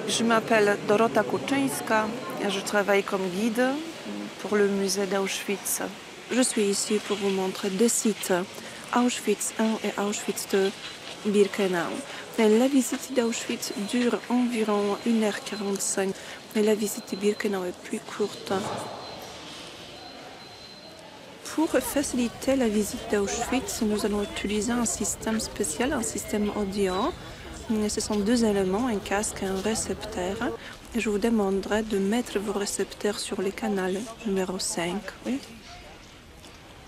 Je m'appelle Dorota Kuczyńska et je travaille comme guide pour le musée d'Auschwitz. Je suis ici pour vous montrer deux sites, Auschwitz I et Auschwitz II, Birkenau. Et la visite d'Auschwitz dure environ 1h45 et la visite de Birkenau est plus courte. Pour faciliter la visite d'Auschwitz, nous allons utiliser un système spécial, un système audio. Ce sont deux éléments, un casque et un récepteur. Et je vous demanderai de mettre vos récepteurs sur le canal numéro 5. Oui.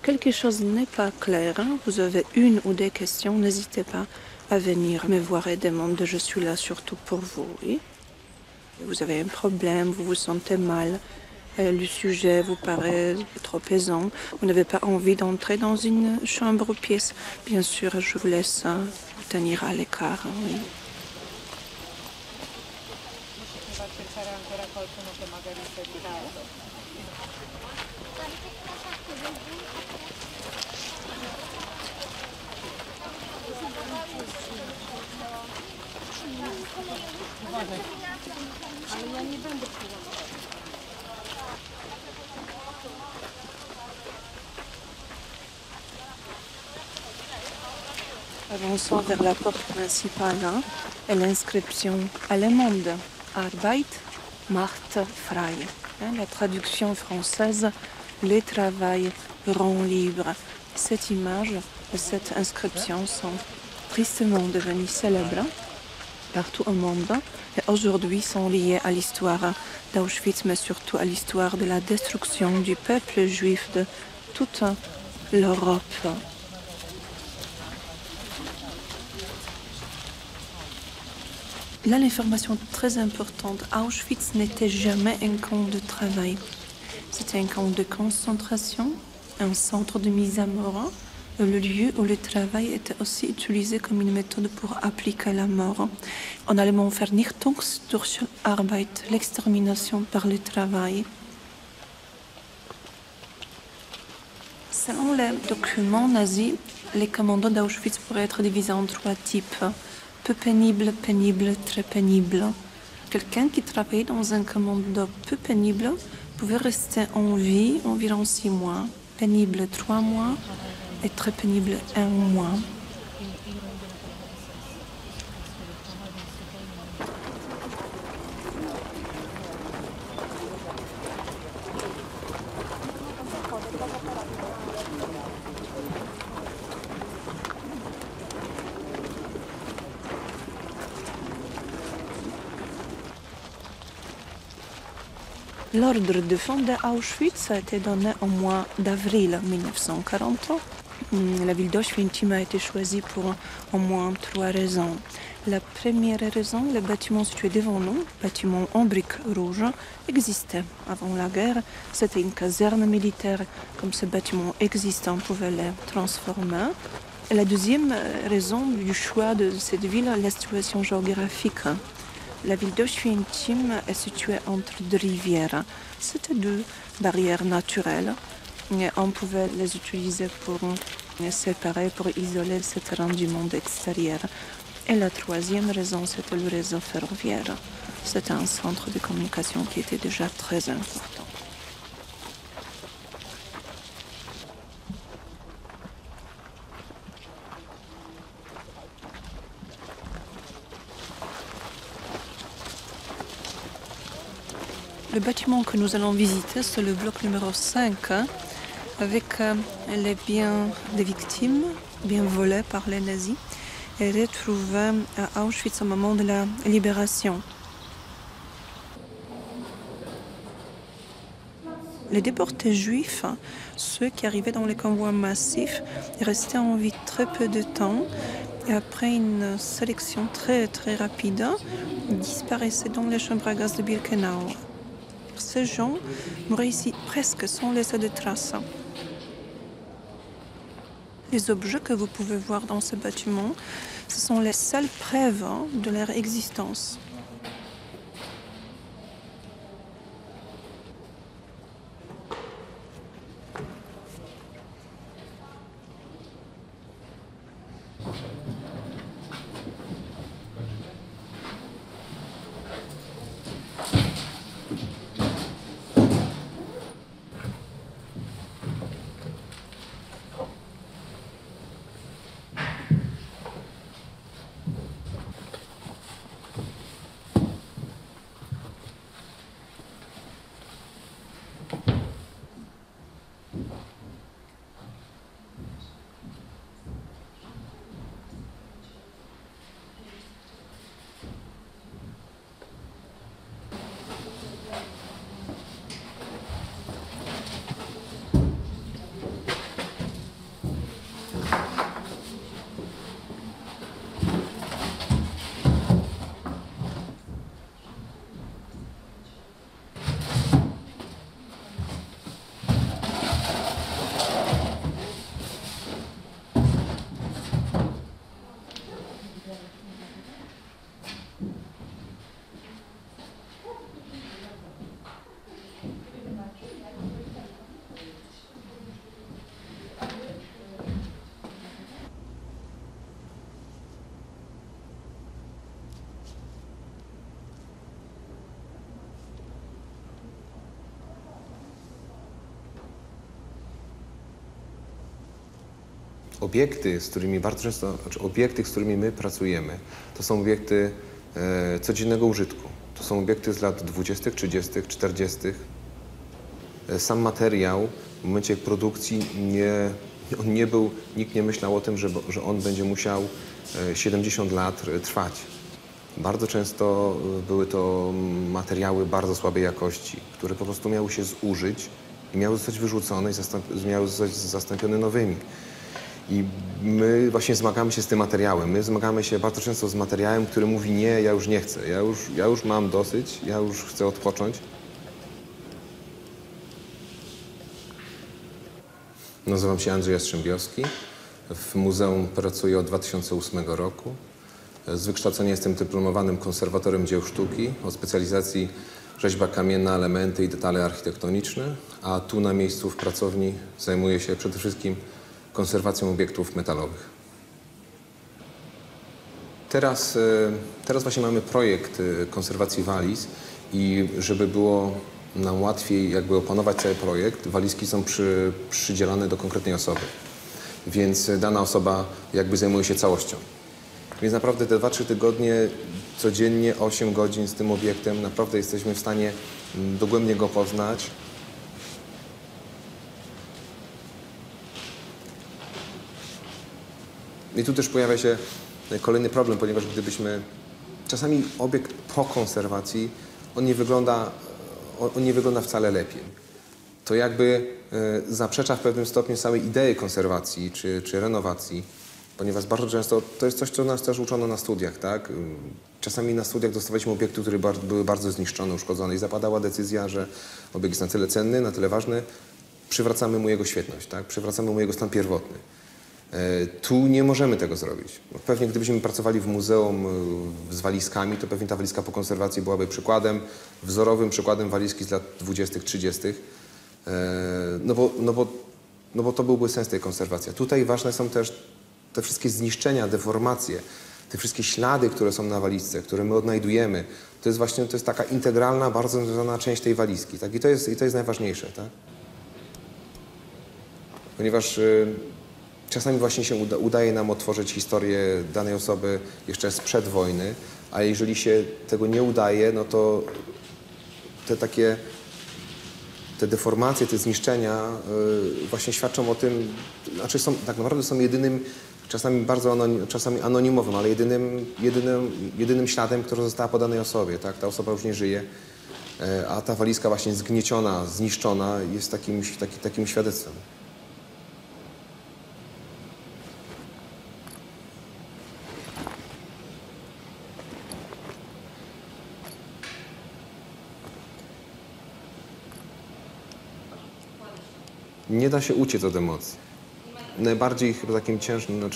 Quelque chose n'est pas clair. Vous avez une ou des questions, n'hésitez pas à venir me voir et demander. Je suis là surtout pour vous. Oui. Vous avez un problème, vous vous sentez mal. Le sujet vous paraît trop pesant. Vous n'avez pas envie d'entrer dans une chambre ou pièce. Bien sûr, je vous laisse vous tenir à l'écart. Oui. Avançons vers la porte principale et l'inscription allemande Arbeit macht frei. La traduction française, le travail rend libre. Cette image et cette inscription sont tristement devenues célèbres partout au monde et aujourd'hui sont liées à l'histoire d'Auschwitz, mais surtout à l'histoire de la destruction du peuple juif de toute l'Europe. Là, l'information très importante, Auschwitz n'était jamais un camp de travail. C'était un camp de concentration, un centre de mise à mort, le lieu où le travail était aussi utilisé comme une méthode pour appliquer la mort. En allemand, Vernichtungs durch Arbeit, l'extermination par le travail. Selon les documents nazis, les commandants d'Auschwitz pourraient être divisés en trois types. Peu pénible, pénible, très pénible. Quelqu'un qui travaillait dans un commando peu pénible pouvait rester en vie environ 6 mois, pénible 3 mois et très pénible 1 mois. L'ordre de fonder Auschwitz a été donné au mois d'avril 1940. La ville d'Auschwitz a été choisie pour au moins 3 raisons. La première raison, le bâtiment situé devant nous, bâtiment en briques rouges, existait avant la guerre. C'était une caserne militaire. Comme ce bâtiment existant pouvait le transformer. Et la deuxième raison du choix de cette ville, la situation géographique. La ville d'Auschwitz est située entre deux rivières. C'était deux barrières naturelles. Et on pouvait les utiliser pour les séparer, pour isoler ce terrain du monde extérieur. Et la troisième raison, c'était le réseau ferroviaire. C'était un centre de communication qui était déjà très important. Le bâtiment que nous allons visiter, c'est le bloc numéro 5, avec les biens des victimes, bien volés par les nazis, et retrouvés à Auschwitz au moment de la libération. Les déportés juifs, ceux qui arrivaient dans les convois massifs, restaient en vie très peu de temps, et après une sélection très très rapide, disparaissaient dans les chambres à gaz de Birkenau. Ces gens mouraient ici presque sans laisser de traces. Les objets que vous pouvez voir dans ce bâtiment, ce sont les seules preuves de leur existence. Obiekty, z którymi bardzo często, obiekty, z którymi my pracujemy, to są obiekty codziennego użytku. To są obiekty z lat 20., 30., 40. Sam materiał w momencie produkcji nikt nie myślał o tym, że on będzie musiał 70 lat trwać. Bardzo często były to materiały bardzo słabej jakości, które po prostu miały się zużyć i miały zostać wyrzucone i miały zostać zastąpione nowymi. I my właśnie zmagamy się z tym materiałem. My zmagamy się bardzo często z materiałem, który mówi nie, ja już nie chcę, ja już mam dosyć, ja już chcę odpocząć. Nazywam się Andrzej Jastrzębiowski. W muzeum pracuję od 2008 roku. Z wykształcenia jestem dyplomowanym konserwatorem dzieł sztuki o specjalizacji rzeźba kamienna, elementy i detale architektoniczne, a tu na miejscu w pracowni zajmuję się przede wszystkim konserwacją obiektów metalowych. Teraz właśnie mamy projekt konserwacji waliz i żeby było nam łatwiej jakby opanować cały projekt, walizki są przydzielane do konkretnej osoby, więc dana osoba jakby zajmuje się całością. Więc naprawdę te 2-3 tygodnie, codziennie 8 godzin z tym obiektem, naprawdę jesteśmy w stanie dogłębnie go poznać. I tu też pojawia się kolejny problem, ponieważ gdybyśmy czasami obiekt po konserwacji, on nie wygląda wcale lepiej. To jakby zaprzecza w pewnym stopniu całej idei konserwacji czy renowacji, ponieważ bardzo często to jest coś, co nas też uczono na studiach, tak? Czasami na studiach dostawaliśmy obiekty, które były bardzo zniszczone, uszkodzone i zapadała decyzja, że obiekt jest na tyle cenny, na tyle ważny, przywracamy mu jego świetność, tak? Przywracamy mu jego stan pierwotny. Tu nie możemy tego zrobić. Pewnie gdybyśmy pracowali w muzeum z walizkami, to pewnie ta walizka po konserwacji byłaby wzorowym przykładem walizki z lat 20., 30. No bo to byłby sens tej konserwacji. Tutaj ważne są też te wszystkie zniszczenia, deformacje, te wszystkie ślady, które są na walizce, które my odnajdujemy. To jest taka integralna, bardzo związana część tej walizki. Tak? I to jest najważniejsze. Tak? Ponieważ czasami właśnie się udaje nam otworzyć historię danej osoby jeszcze sprzed wojny, a jeżeli się tego nie udaje, no to te deformacje, te zniszczenia właśnie świadczą o tym, znaczy tak naprawdę są jedynym, czasami anonimowym, ale jedynym śladem, który został po danej osobie. Tak? Ta osoba już nie żyje, a ta walizka właśnie zgnieciona, zniszczona jest takim świadectwem. Nie da się uciec od emocji. Najbardziej chyba takim ciężkim,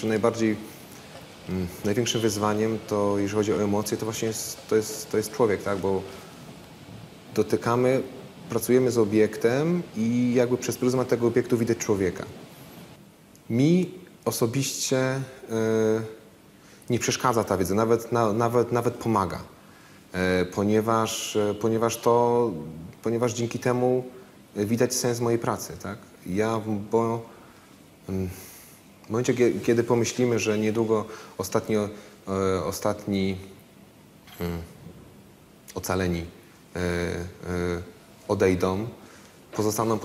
największym wyzwaniem to, jeżeli chodzi o emocje, to właśnie to jest człowiek, tak? Bo dotykamy, pracujemy z obiektem i jakby przez pryzmat tego obiektu widać człowieka. Mi osobiście nie przeszkadza ta wiedza, nawet pomaga, ponieważ dzięki temu widać sens mojej pracy, tak? W momencie, kiedy pomyślimy, że niedługo ostatni ocaleni odejdą, pozostaną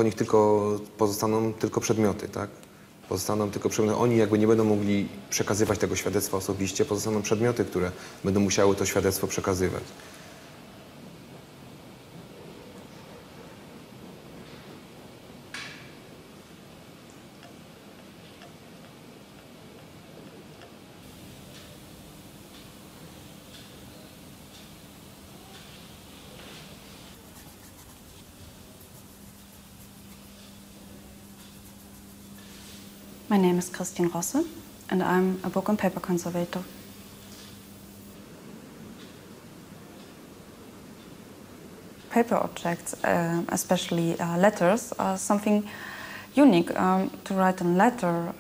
tylko przedmioty, tak? Pozostaną tylko przedmioty. Oni jakby nie będą mogli przekazywać tego świadectwa osobiście, pozostaną przedmioty, które będą musiały to świadectwo przekazywać. My name is Christine Rosse and I'm a book and paper conservator. Paper objects, especially letters, are something unique. To write a letter,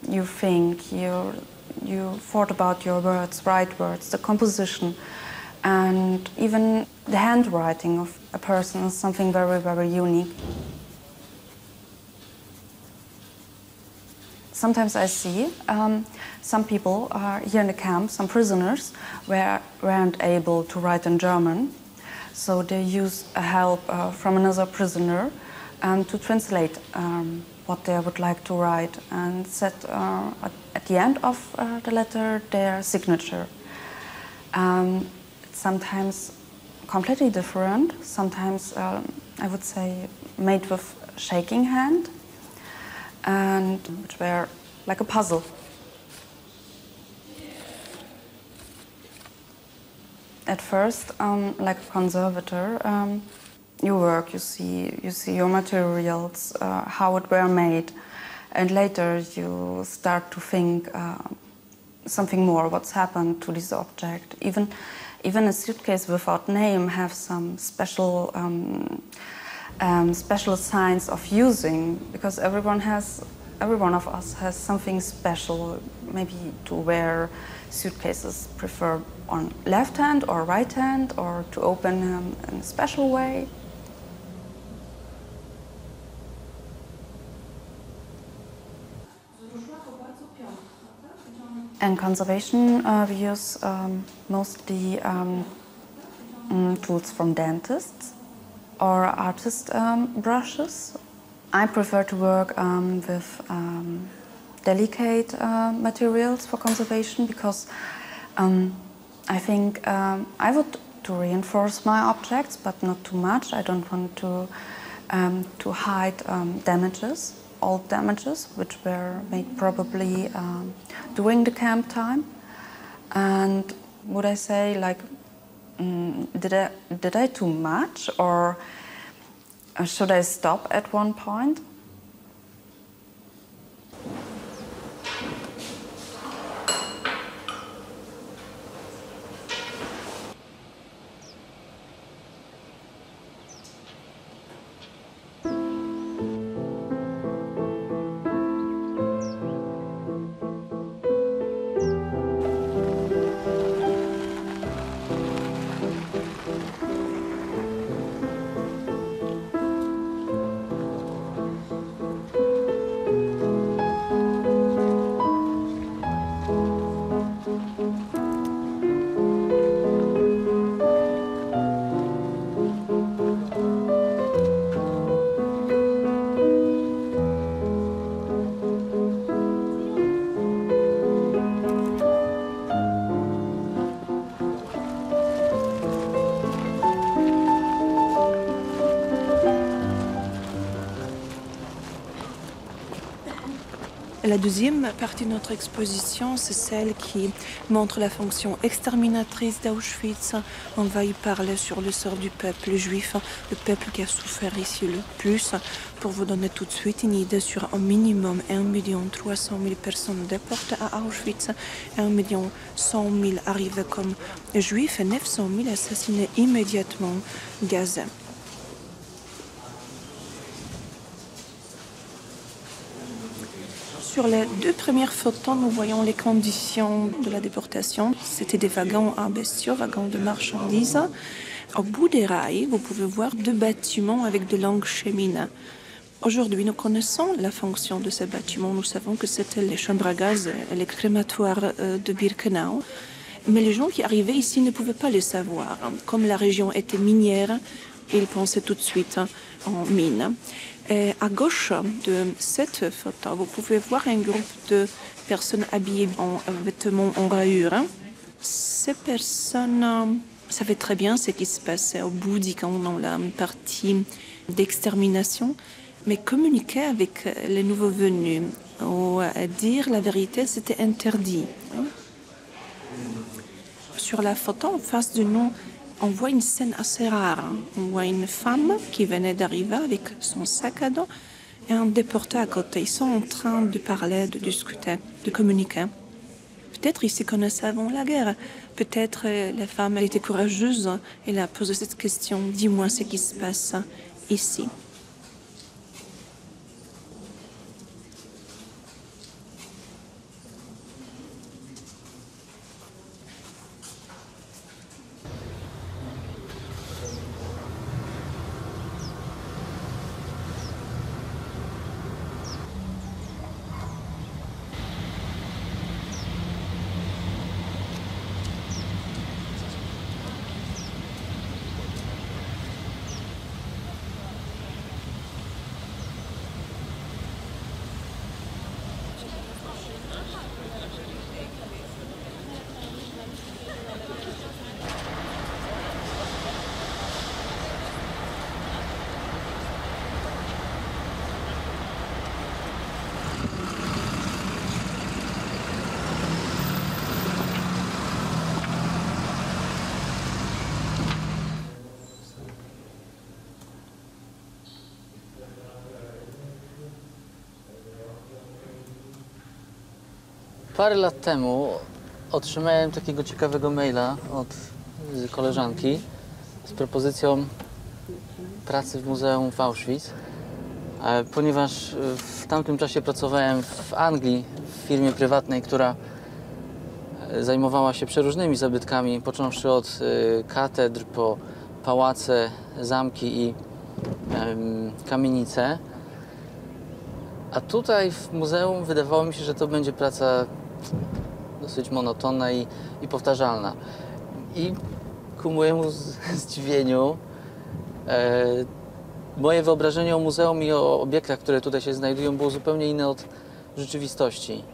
you think, you thought about your words, right words, the composition, and even the handwriting of a person is something very, very unique. sometimes I see some people here in the camp, some prisoners, weren't able to write in German, so they use help from another prisoner to translate what they would like to write and set at the end of the letter their signature. It's sometimes completely different, sometimes I would say made with shaking hand, and which were like a puzzle. At first, like a conservator, you work, you see your materials, how it were made, and later you start to think something more, what's happened to this object. Even a suitcase without name have some special special signs of using, because every one of us has something special, maybe to wear suitcases prefer on left hand or right hand, or to open in a special way. In conservation, we use mostly tools from dentists or artist brushes. I prefer to work with delicate materials for conservation, because I think I would to reinforce my objects, but not too much. I don't want to hide damages, old damages, which were made probably during the camp time. And would I say, like, did I too much, or should I stop at one point? La deuxième partie de notre exposition, c'est celle qui montre la fonction exterminatrice d'Auschwitz. On va y parler sur le sort du peuple juif, le peuple qui a souffert ici le plus. Pour vous donner tout de suite une idée sur un minimum 1 300 000 personnes déportées à Auschwitz, 1 100 000 arrivés comme juifs et 900 000 assassinés immédiatement gazés. Sur les deux premières photos, nous voyons les conditions de la déportation. C'était des wagons à bestiaux, wagons de marchandises. Au bout des rails, vous pouvez voir deux bâtiments avec de longues cheminées. Aujourd'hui, nous connaissons la fonction de ces bâtiments. Nous savons que c'était les chambres à gaz et les crématoires de Birkenau. Mais les gens qui arrivaient ici ne pouvaient pas le savoir. Comme la région était minière, ils pensaient tout de suite en mine. Et à gauche de cette photo, vous pouvez voir un groupe de personnes habillées en vêtements en rayures. Ces personnes savaient très bien ce qui se passait au bout du camp dans la partie d'extermination, mais communiquer avec les nouveaux venus ou dire la vérité, c'était interdit. Sur la photo en face de nous, on voit une scène assez rare. On voit une femme qui venait d'arriver avec son sac à dos et un déporté à côté. Ils sont en train de parler, de discuter, de communiquer. Peut-être ils se connaissaient avant la guerre. Peut-être la femme, elle était courageuse. Elle a posé cette question. Dis-moi ce qui se passe ici. Parę lat temu otrzymałem takiego ciekawego maila od koleżanki z propozycją pracy w muzeum w Auschwitz, ponieważ w tamtym czasie pracowałem w Anglii w firmie prywatnej, która zajmowała się przeróżnymi zabytkami, począwszy od katedr po pałace, zamki i kamienice. A tutaj w muzeum wydawało mi się, że to będzie praca dosyć monotonna i powtarzalna. I ku mojemu zdziwieniu moje wyobrażenie o muzeum i o obiektach, które tutaj się znajdują, było zupełnie inne od rzeczywistości.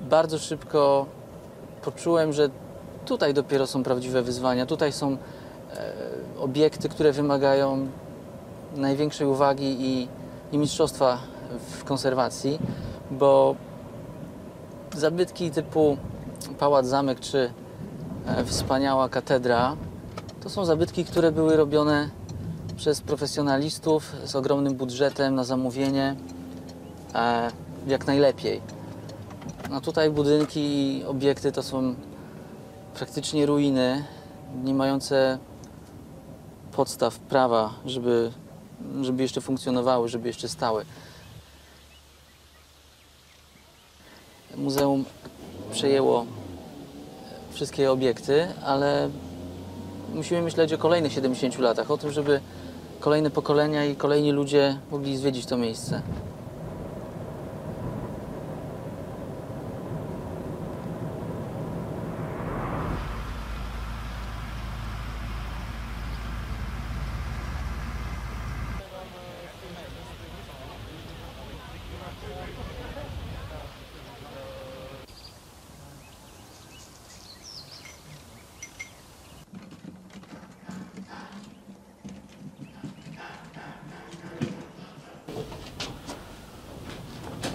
Bardzo szybko poczułem, że tutaj dopiero są prawdziwe wyzwania. Tutaj są obiekty, które wymagają największej uwagi i mistrzostwa w konserwacji, bo zabytki typu pałac, zamek czy wspaniała katedra to są zabytki, które były robione przez profesjonalistów z ogromnym budżetem na zamówienie, jak najlepiej. No tutaj budynki i obiekty to są praktycznie ruiny, nie mające podstaw prawa, żeby jeszcze funkcjonowały, żeby jeszcze stały. Muzeum przejęło wszystkie obiekty, ale musimy myśleć o kolejnych 70 latach, o tym, żeby kolejne pokolenia i kolejni ludzie mogli zwiedzić to miejsce.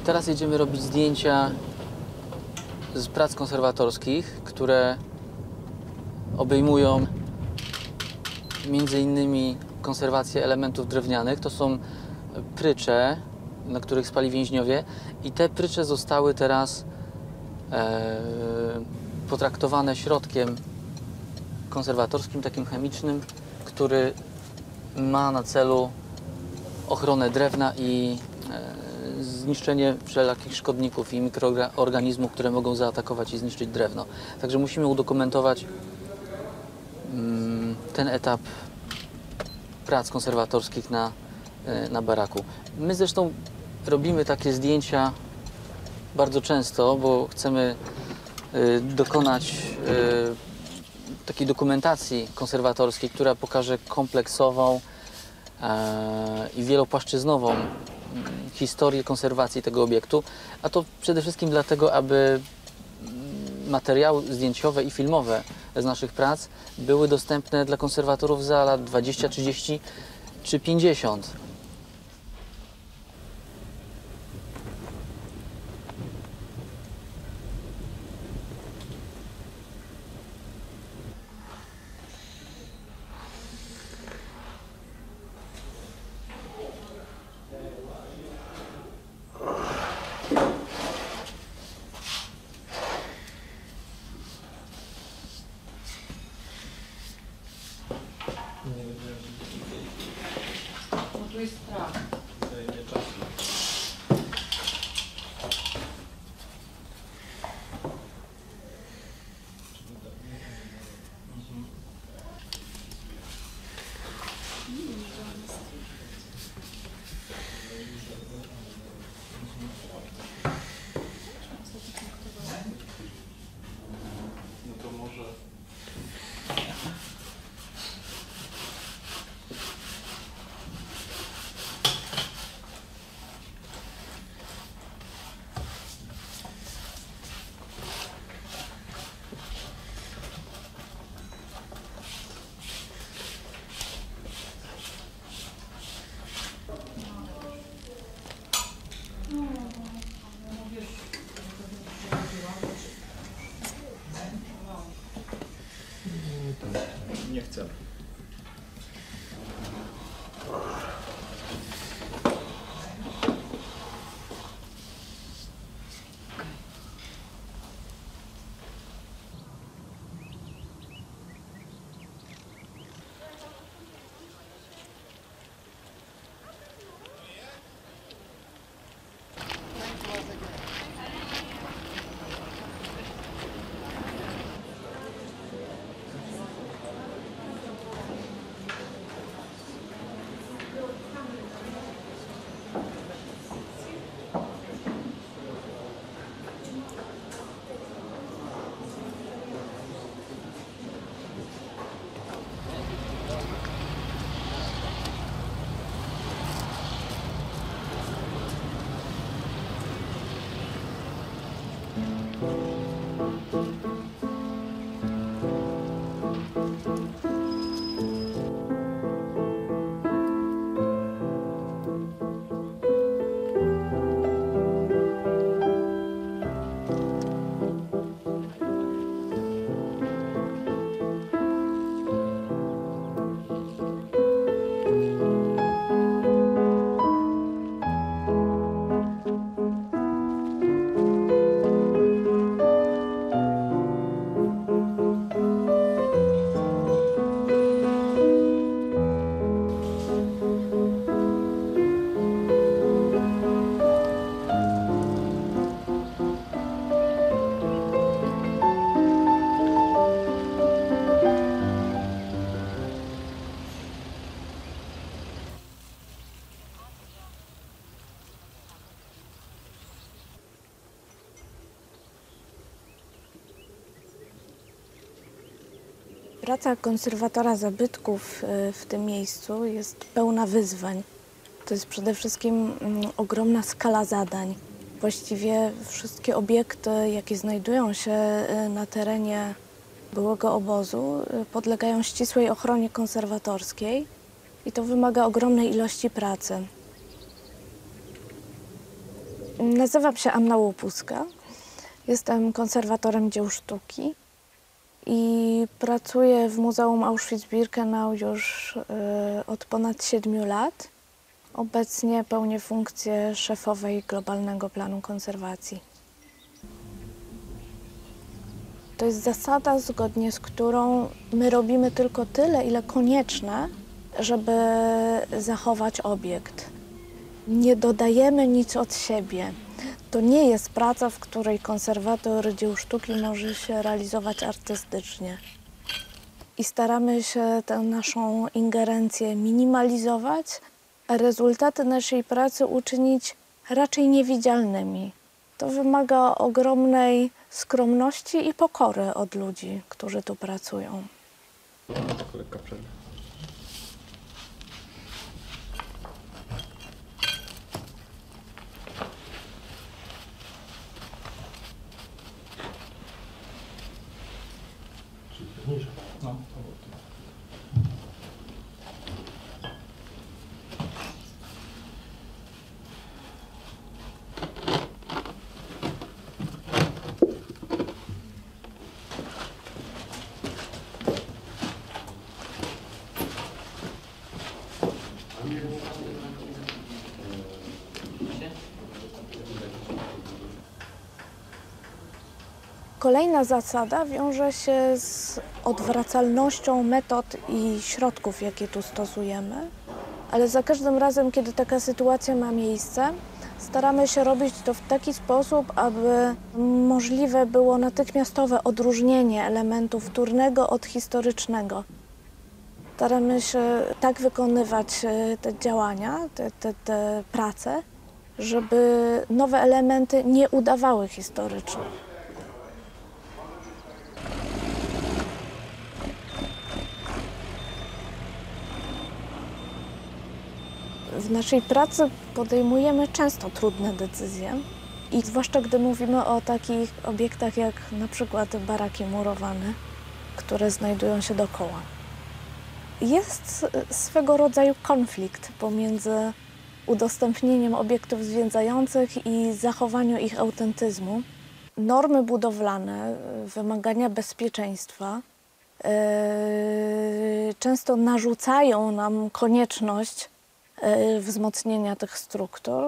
Teraz jedziemy robić zdjęcia z prac konserwatorskich, które obejmują między innymi konserwację elementów drewnianych. To są prycze, na których spali więźniowie, i te prycze zostały teraz potraktowane środkiem konserwatorskim, takim chemicznym, który ma na celu ochronę drewna i zniszczenie wszelakich szkodników i mikroorganizmów, które mogą zaatakować i zniszczyć drewno. Także musimy udokumentować ten etap prac konserwatorskich na baraku. My zresztą robimy takie zdjęcia bardzo często, bo chcemy dokonać takiej dokumentacji konserwatorskiej, która pokaże kompleksową i wielopłaszczyznową historię konserwacji tego obiektu, a to przede wszystkim dlatego, aby materiały zdjęciowe i filmowe z naszych prac były dostępne dla konserwatorów za lat 20, 30 czy 50. Nie chcę. Praca konserwatora zabytków w tym miejscu jest pełna wyzwań. To jest przede wszystkim ogromna skala zadań. Właściwie wszystkie obiekty, jakie znajdują się na terenie byłego obozu, podlegają ścisłej ochronie konserwatorskiej i to wymaga ogromnej ilości pracy. Nazywam się Anna Łopuska. Jestem konserwatorem dzieł sztuki i pracuję w Muzeum Auschwitz-Birkenau już od ponad 7 lat. Obecnie pełnię funkcję szefowej Globalnego Planu Konserwacji. To jest zasada, zgodnie z którą my robimy tylko tyle, ile konieczne, żeby zachować obiekt. Nie dodajemy nic od siebie. To nie jest praca, w której konserwator dzieł sztuki może się realizować artystycznie. I staramy się tę naszą ingerencję minimalizować, a rezultaty naszej pracy uczynić raczej niewidzialnymi. To wymaga ogromnej skromności i pokory od ludzi, którzy tu pracują. Lekka przerwa. No. Kolejna zasada wiąże się z odwracalnością metod i środków, jakie tu stosujemy, ale za każdym razem, kiedy taka sytuacja ma miejsce, staramy się robić to w taki sposób, aby możliwe było natychmiastowe odróżnienie elementu wtórnego od historycznego. Staramy się tak wykonywać te działania, te prace, żeby nowe elementy nie udawały historyczne. W naszej pracy podejmujemy często trudne decyzje i zwłaszcza gdy mówimy o takich obiektach jak na przykład baraki murowane, które znajdują się dookoła. Jest swego rodzaju konflikt pomiędzy udostępnieniem obiektów zwiedzających i zachowaniu ich autentyzmu. Normy budowlane, wymagania bezpieczeństwa często narzucają nam konieczność wzmocnienia tych struktur,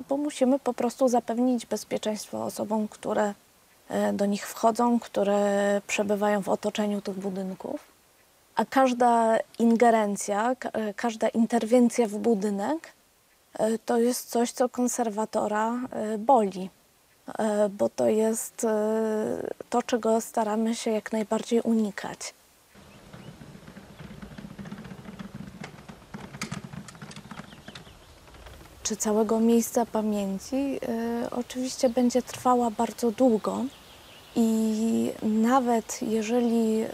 bo musimy po prostu zapewnić bezpieczeństwo osobom, które do nich wchodzą, które przebywają w otoczeniu tych budynków. A każda ingerencja, każda interwencja w budynek to jest coś, co konserwatora boli, bo to jest to, czego staramy się jak najbardziej unikać. Czy całego miejsca pamięci oczywiście będzie trwała bardzo długo i nawet jeżeli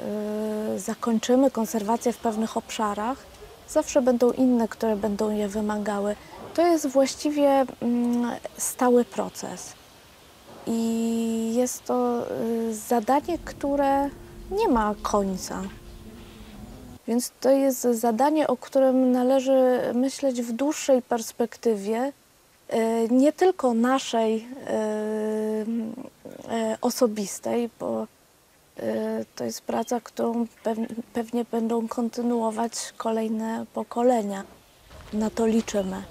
zakończymy konserwację w pewnych obszarach, zawsze będą inne, które będą je wymagały. To jest właściwie stały proces i jest to zadanie, które nie ma końca. Więc to jest zadanie, o którym należy myśleć w dłuższej perspektywie, nie tylko naszej osobistej, bo to jest praca, którą pewnie będą kontynuować kolejne pokolenia. Na to liczymy.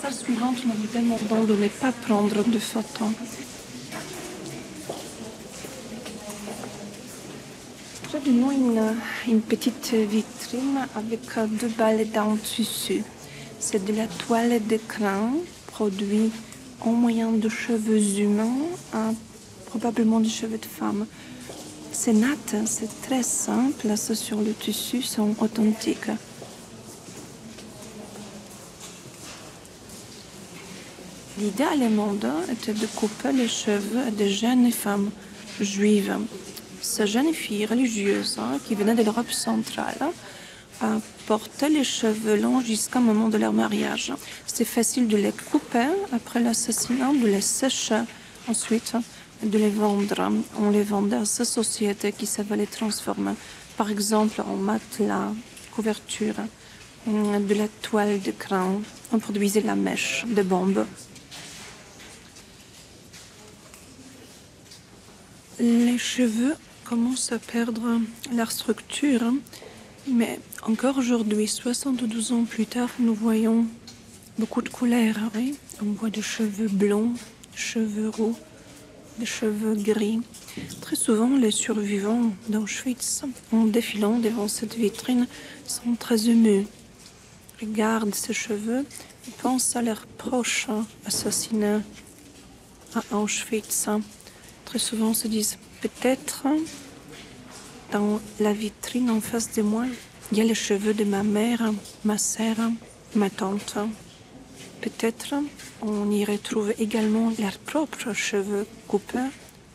salle suivante, nous vous demandons de ne pas prendre de photos. J'ai de nous une petite vitrine avec 2 balles en tissu. C'est de la toile d'écran produite en moyen de cheveux humains, probablement des cheveux de femmes. Ces nattes, c'est très simple, ceux sur le tissu sont authentiques. L'idée allemande était de couper les cheveux de jeunes femmes juives. Ces jeunes filles religieuses qui venaient de l'Europe centrale portaient les cheveux longs jusqu'au moment de leur mariage. C'était facile de les couper après l'assassinat, de les sécher ensuite, de les vendre. On les vendait à ces sociétés qui savaient les transformer, par exemple en matelas, couverture, de la toile d'écran. On produisait la mèche de bombes. Les cheveux commencent à perdre leur structure, mais encore aujourd'hui, 72 ans plus tard, nous voyons beaucoup de couleurs. Oui? On voit des cheveux blonds, des cheveux roux, des cheveux gris. Très souvent, les survivants d'Auschwitz, en défilant devant cette vitrine, sont très émus. Regardent ces cheveux et pensent à leurs proches assassinés à Auschwitz. Très souvent, se disent peut-être dans la vitrine en face de moi, il y a les cheveux de ma mère, ma sœur, ma tante. Peut-être on y retrouve également leurs propres cheveux coupés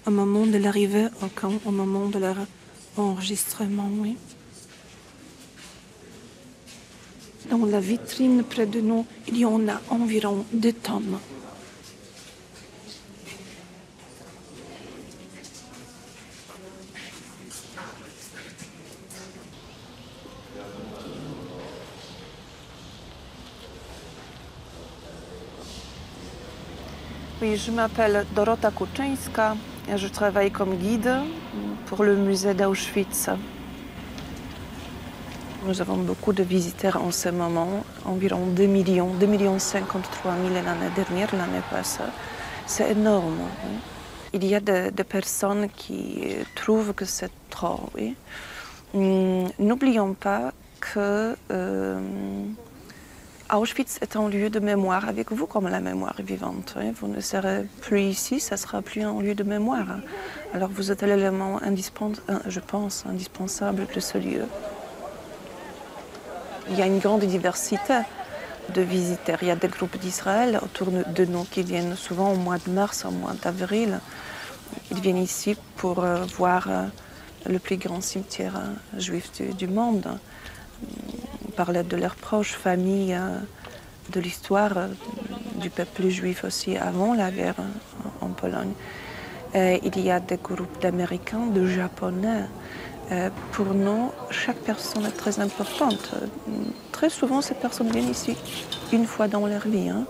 au moment de l'arrivée au camp, au moment de leur enregistrement. Oui. Dans la vitrine près de nous, il y en a environ 2 tonnes. Oui, je m'appelle Dorota Kuczyńska et je travaille comme guide pour le musée d'Auschwitz. Nous avons beaucoup de visiteurs en ce moment, environ 2 millions 53 000 l'année dernière, l'année passée. C'est énorme. Oui. Il y a des personnes qui trouvent que c'est trop. Oui. N'oublions pas que Auschwitz est un lieu de mémoire avec vous comme la mémoire vivante. Oui. Vous ne serez plus ici, ça ne sera plus un lieu de mémoire. Alors vous êtes l'élément je pense, indispensable de ce lieu. Il y a une grande diversité de visiteurs. Il y a des groupes d'Israël autour de nous qui viennent souvent au mois de mars, au mois d'avril. Ils viennent ici pour voir le plus grand cimetière juif du monde, parler de leurs proches, familles, de l'histoire du peuple juif aussi avant la guerre en Pologne. Il y a des groupes d'Américains, de Japonais. Pour nous, chaque personne est très importante. Très souvent, ces personnes viennent ici une fois dans leur vie. Hein.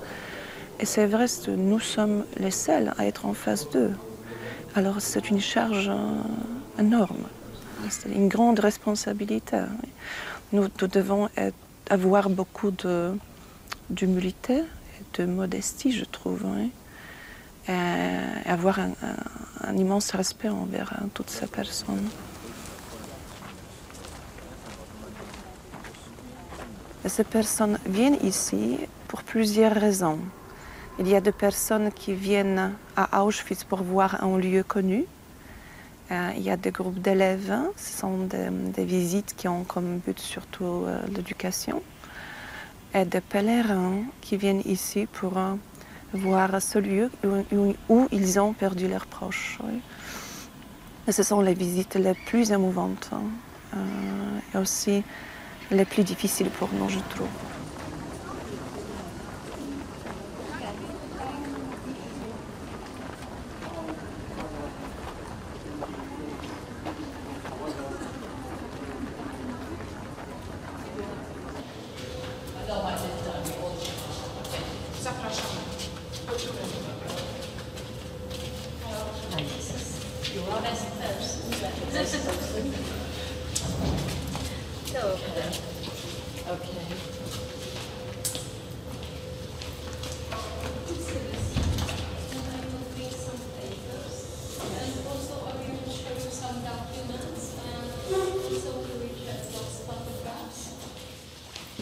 Et c'est vrai que nous sommes les seuls à être en face d'eux. Alors c'est une charge énorme. C'est une grande responsabilité. Nous devons avoir beaucoup d'humilité et de modestie, je trouve. Hein. Et avoir un immense respect envers toutes ces personnes. Ces personnes viennent ici pour plusieurs raisons. Il y a des personnes qui viennent à Auschwitz pour voir un lieu connu. Il y a des groupes d'élèves. Ce sont des visites qui ont comme but surtout l'éducation. Et des pèlerins qui viennent ici pour voir ce lieu où ils ont perdu leurs proches. Oui. Et ce sont les visites les plus émouvantes et aussi les plus difficiles pour nous, je trouve.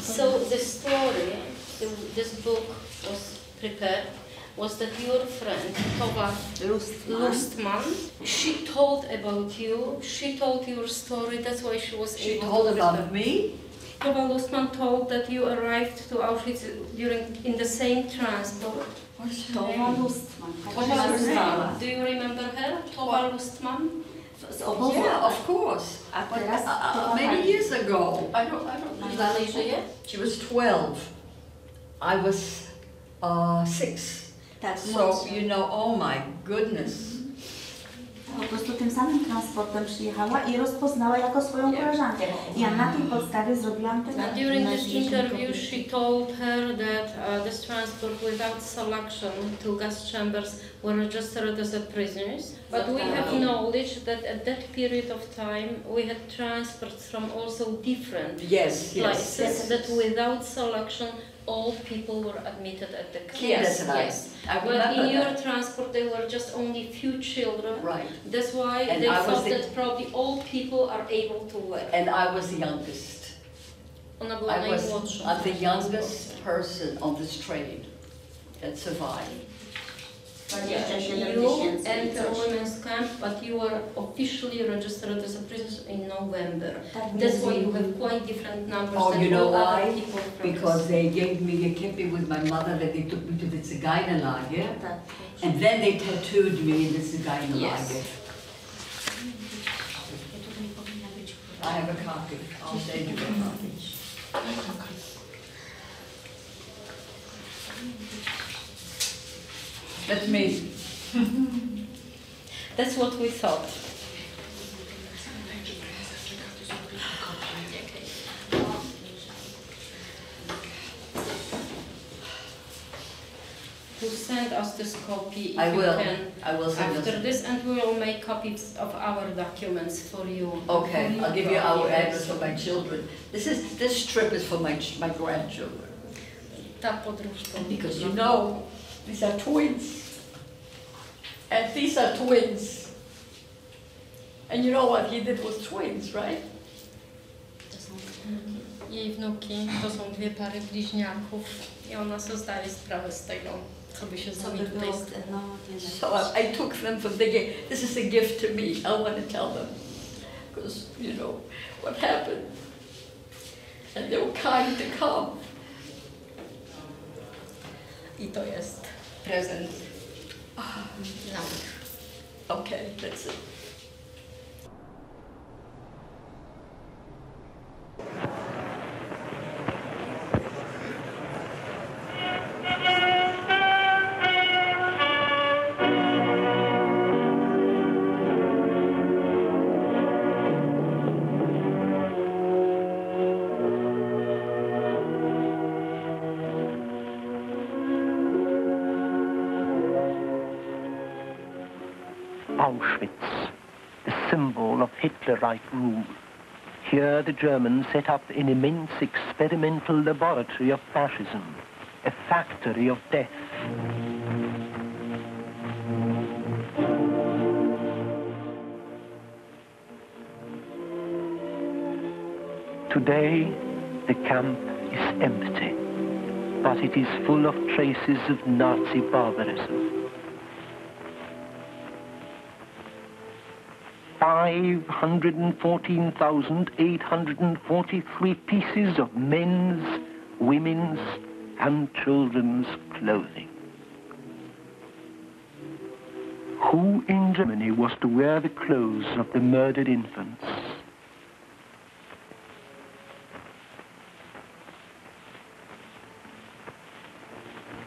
So the story, this book was prepared, was that your friend, Tova Lustman, she told about you, she told your story, that's why she was She able told to about prepare. me? Tova Lustman told that you arrived to Auschwitz in the same transport. What's her Tova name? Lustman. What is her name? Do you remember her? Tova Lustman? Yeah, of course. But many years ago. I don't Dalej żyje? She was 12. I was 6. Tak, So, you know, oh my goodness. Po prostu tym samym transportem przyjechała i rozpoznała jako swoją koleżankę. I ja na tej podstawie zrobiłam ten During this interview, she told her that this transport without selection to gas chambers were registered as a prisoners. But we have knowledge that at that period of time we had transports from also different places that without selection all people were admitted at the camp. Yes, yes. But in your transport there were just only few children. Right. That's why And they I was thought the- that probably all people are able to work. And I was the youngest. Ona była I was najmłodszą. the youngest person on this train that survived. You entered women's camp, but you were officially registered as a prisoner in November. That's why you have quite different numbers Oh, than you know all other why? people from Because they kept me with my mother, that they took me to the Zigeunerlager, and then they tattooed me in the Zigeunerlager. I have a copy. I'll send you a copy. That's me. That's what we thought. To send us this copy if I you will. can I will send after this. this, and we will make copies of our documents for you. Okay, For I'll give you our documents. address for my children. This trip is for my grandchildren. Ta podróż to Because you know, these are twins. And these are twins. And you know what he did with twins, right? Jej wnuki to są dwie pary bliźniaków i ona sobie zdaje sprawę z tego, co by się z nimi tutaj stało. So I took them from the gift. This is a gift to me. I want to tell them. Because, you know, what happened. And they were kind to come. I to jest prezent dla nich. Okay, that's it. Auschwitz, the symbol of Hitlerite rule. Here the Germans set up an immense experimental laboratory of fascism, a factory of death. Today, the camp is empty, but it is full of traces of Nazi barbarism. 514,843 pieces of men's, women's, and children's clothing. Who in Germany was to wear the clothes of the murdered infants?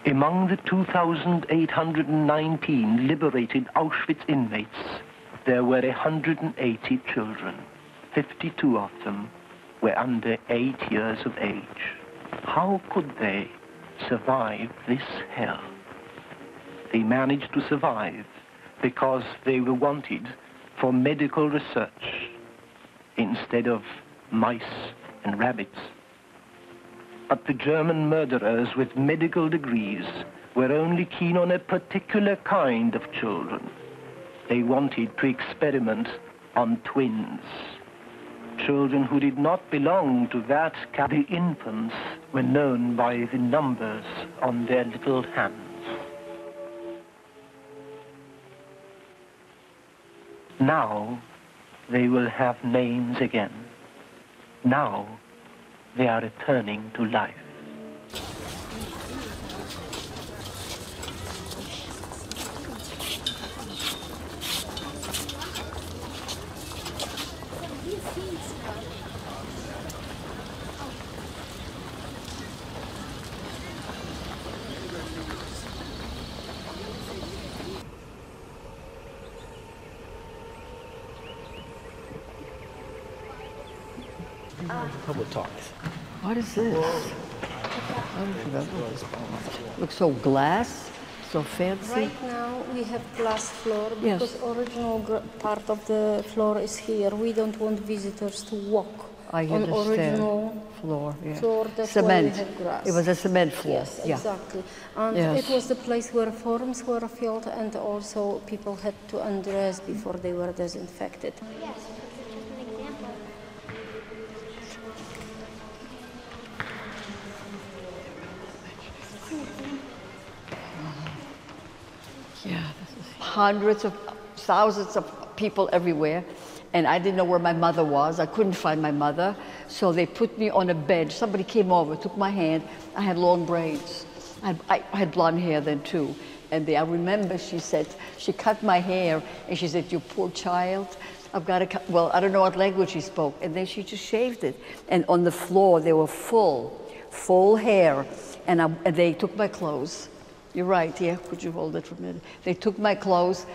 Among the 2,819 liberated Auschwitz inmates, there were 180 children. 52 of them were under 8 years of age. How could they survive this hell? They managed to survive because they were wanted for medical research instead of mice and rabbits. But the German murderers with medical degrees were only keen on a particular kind of children. They wanted to experiment on twins, children who did not belong to that the infants were known by the numbers on their little hands. Now they will have names again. Now they are returning to life. Public talks. What is this? I don't remember this part. Looks so glass, so fancy. Right now we have glass floor Yes. because original part of the floor is here. We don't want visitors to walk I on understand. original Floor, yeah. floor. That's Cement. why we have grass. It was a cement floor. Yes, yeah. exactly. And Yes. it was the place where forms were filled and also people had to undress before they were disinfected. Yeah, hundreds of thousands of people everywhere, and I didn't know where my mother was. I couldn't find my mother, so they put me on a bench. Somebody came over, took my hand. I had long braids. I had blonde hair then too, and I remember she said, she cut my hair, and she said, "You poor child, I've got to cut." Well, I don't know what language she spoke, and then she just shaved it. And on the floor, they were full hair, and they took my clothes. You're right, yeah, could you hold it for a minute? They took my clothes,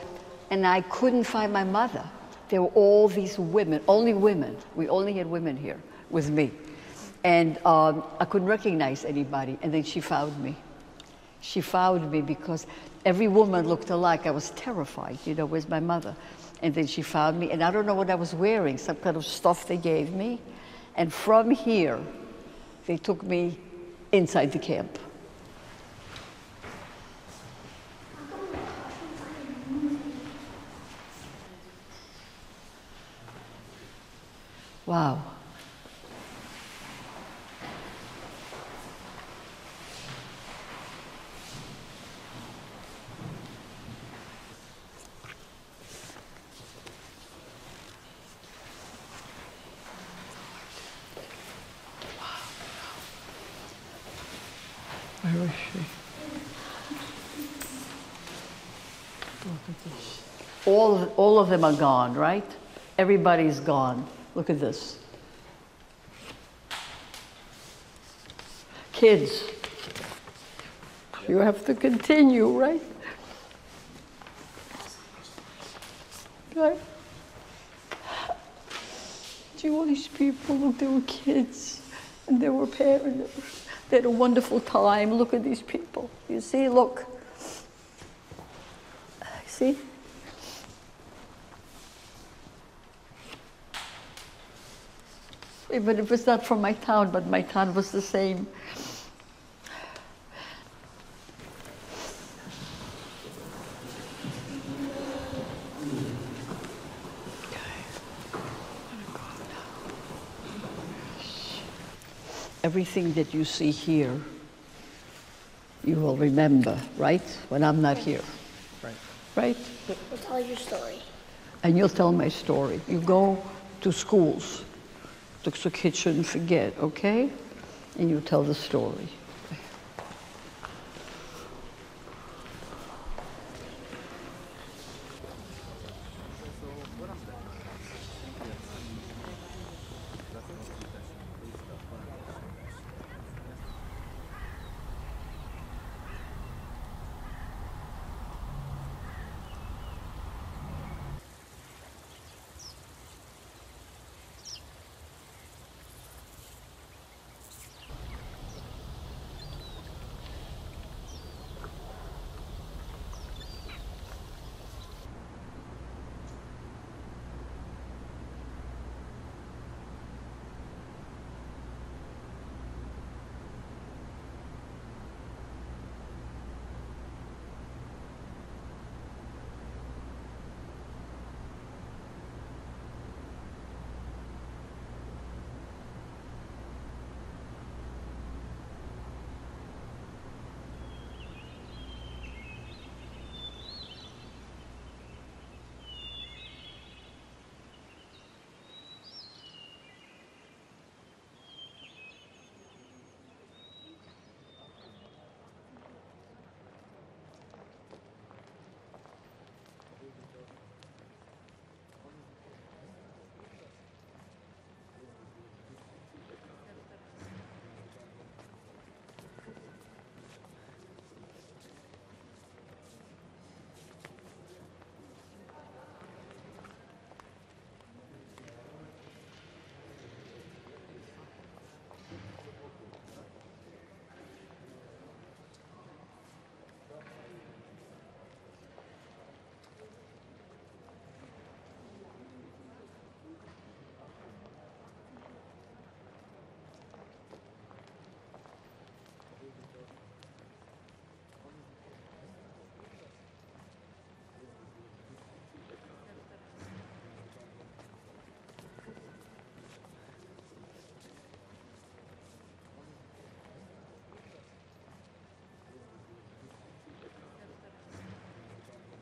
and I couldn't find my mother. There were all these women, only women. We only had women here with me. And I couldn't recognize anybody, and then she found me. She found me because every woman looked alike. I was terrified, you know, where's my mother? And then she found me, and I don't know what I was wearing, some kind of stuff they gave me. And from here, they took me inside the camp. Wow. Where is she? Look at this. All of them are gone, right? Everybody's gone. Look at this. Kids, you have to continue, right? Right? See all these people, look, they were kids, and they were parents. They had a wonderful time. Look at these people. You see, look. See? Even if it's not from my town, but my town was the same. Everything that you see here, you will remember, right? When I'm not here. Right. Right? We'll tell your story. And you'll tell my story. You go to schools, to the kitchen, forget, okay? And you tell the story.